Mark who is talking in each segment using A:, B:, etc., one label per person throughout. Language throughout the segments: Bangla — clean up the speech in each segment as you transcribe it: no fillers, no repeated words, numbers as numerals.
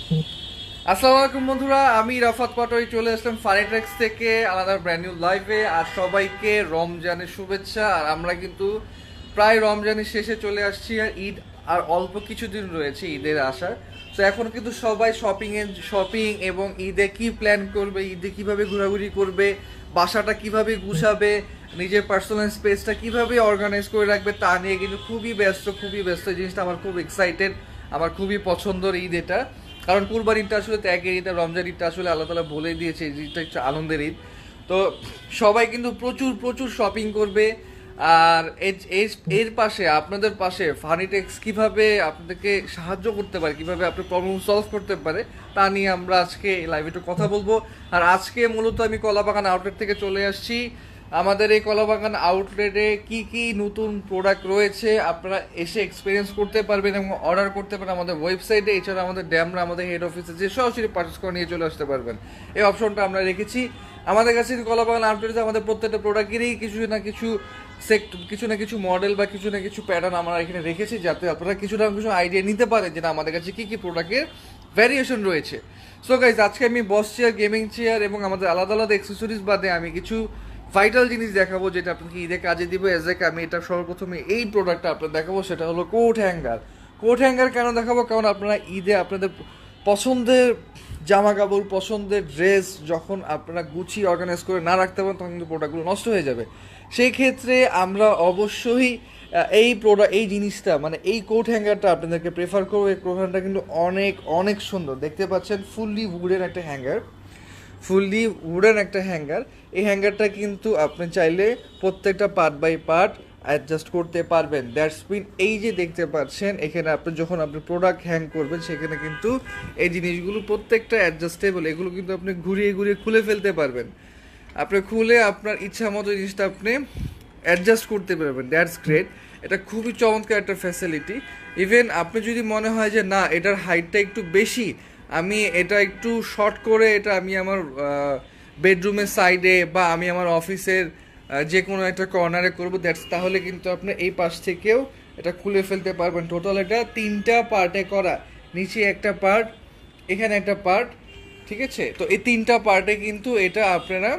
A: আসসালামু আলাইকুম বন্ধুরা, আমি রাফাত পাটোয়ারি চলে আসলাম ফানিট্রেক্স থেকে আলাদা ব্র্যান্ড নিউ লাইভে। আর সবাইকে রমজানের শুভেচ্ছা। আর আমরা কিন্তু প্রায় রমজানের শেষে চলে আসছি, আর ঈদ আর অল্প কিছুদিন রয়েছে ঈদের আসার। তো এখন কিন্তু সবাই শপিং এবং ঈদে কি প্ল্যান করবে, ঈদে কিভাবে ঘোরাঘুরি করবে, বাসাটা কিভাবে গুছাবে, নিজের পার্সোনাল স্পেসটা কিভাবে অর্গানাইজ করে রাখবে তা নিয়ে কিন্তু খুবই ব্যস্ত। এই জিনিসটা আমার খুব এক্সাইটেড, আমার খুবই পছন্দের ঈদ এটা। কারণ কুরবান ঈদটা আসলে ত্যাগের ঈদ, আর রমজান ঈদটা আসলে আল্লাহ তালা বলে দিয়েছে এই ঈদটা হচ্ছে আনন্দের ঈদ। তো সবাই কিন্তু প্রচুর প্রচুর শপিং করবে। আর এর পাশে আপনাদের পাশে ফানিটেক্স কিভাবে আপনাদেরকে সাহায্য করতে পারে, কিভাবে আপনার প্রবলেম সলভ করতে পারে, তা নিয়ে আমরা আজকে লাইভে একটু কথা বলবো। আর আজকে মূলত আমি কলাবাগান আউটলেট থেকে চলে আসছি। আমাদের এই কলাবাগান আউটলেটে কি কি নতুন প্রোডাক্ট রয়েছে আপনারা এসে এক্সপিরিয়েন্স করতে পারবেন এবং অর্ডার করতে পারেন আমাদের ওয়েবসাইটে। এছাড়া আমাদের ড্যামরা আমাদের হেড অফিসে যে সরাসরি পারচেস করে নিয়ে চলে আসতে পারবেন, এই অপশনটা আমরা রেখেছি। আমাদের কাছে কলাবাগান আউটলেটে আমাদের প্রত্যেকটা প্রোডাক্টেরই কিছু না কিছু মডেল বা কিছু না কিছু প্যাটার্ন আমরা এখানে রেখেছি, যাতে আপনারা কিছু না কিছু আইডিয়া নিতে পারেন যে না আমাদের কাছে কী কী প্রোডাক্টের ভ্যারিয়েশন রয়েছে। সো গাইজ, আজকে আমি বস চেয়ার, গেমিং চেয়ার এবং আমাদের আলাদা আলাদা অ্যাক্সেসরিজ বাদে আমি কিছু ভাইটাল জিনিস দেখাবো যেটা আপনাকে ঈদে কাজে দিবে। আমি এটা সর্বপ্রথমে এই প্রোডাক্টটা আপনার দেখাবো, সেটা হলো কোট হ্যাঙ্গার। কোট হ্যাঙ্গার কেন দেখাবো? কারণ আপনারা ঈদে আপনাদের পছন্দের জামা কাপড়, পছন্দের ড্রেস যখন আপনারা গুছিয়ে অর্গানাইজ করে না রাখতে পারেন, তখন কিন্তু প্রোডাক্টগুলো নষ্ট হয়ে যাবে। সেই ক্ষেত্রে আমরা অবশ্যই এই জিনিসটা মানে এই কোট হ্যাঙ্গারটা আপনাদেরকে প্রেফার করবো। এই কোট হ্যাঙ্গারটা কিন্তু অনেক অনেক সুন্দর, দেখতে পাচ্ছেন ফুললি উডেন একটা হ্যাঙ্গার। এই হ্যাঙ্গারটা কিন্তু আপনি চাইলে প্রত্যেকটা পার্ট বাই পার্ট অ্যাডজাস্ট করতে পারবেন। দ্যাটস মিন এই যে দেখতে পাচ্ছেন এখানে আপনি যখন আপনি প্রোডাক্ট হ্যাং করবেন, সেখানে কিন্তু এই জিনিসগুলো প্রত্যেকটা অ্যাডজাস্টেবল। এগুলো কিন্তু আপনি ঘুরিয়ে ঘুরিয়ে খুলে ফেলতে পারবেন। আপনি খুলে আপনার ইচ্ছা মতো জিনিসটা আপনি অ্যাডজাস্ট করতে পারবেন। That's great. এটা খুবই চমৎকার একটা ফ্যাসিলিটি। ইভেন আপনি যদি মনে হয় যে না এটার হাইটটা একটু বেশি, আমি এটা একটু শর্ট করে এটা আমি আমার বেডরুমের সাইডে বা আমি আমার অফিসের যে কোনো একটা কর্নারে করবো, তাহলে কিন্তু আপনি এই পাশ থেকেও এটা খুলে ফেলতে পারবেন। টোটাল এটা 3টা পার্টে করা, নিচে একটা পার্ট, এখানে একটা পার্ট, ঠিক আছে? তো এই 3টা পার্টে কিন্তু এটা আপনারা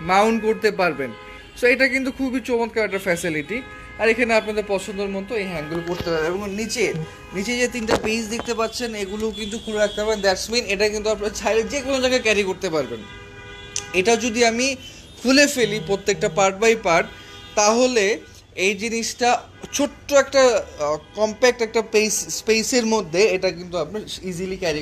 A: মাউন্ট করতে পারবেন। সো এটা কিন্তু খুবই চমৎকার একটা ফ্যাসিলিটি। আর এখানে আপনাদের পছন্দের মতো এই হ্যাঙ্গুলো করতে পারবেন। এবং নিচে নিচে যে 3টা পেজ দেখতে পাচ্ছেন, এগুলো কিন্তু খুলে রাখতে পারবেন। দ্যাটস মিন এটা কিন্তু আপনারা চাইলে যে কোনো জায়গায় ক্যারি করতে পারবেন। এটা যদি আমি খুলে ফেলি প্রত্যেকটা পার্ট বাই পার্ট, তাহলে এই জিনিসটা ছোট্ট একটা কম্প্যাক্ট একটা স্পেসের মধ্যে এটা কিন্তু আপনার ইজিলি ক্যারি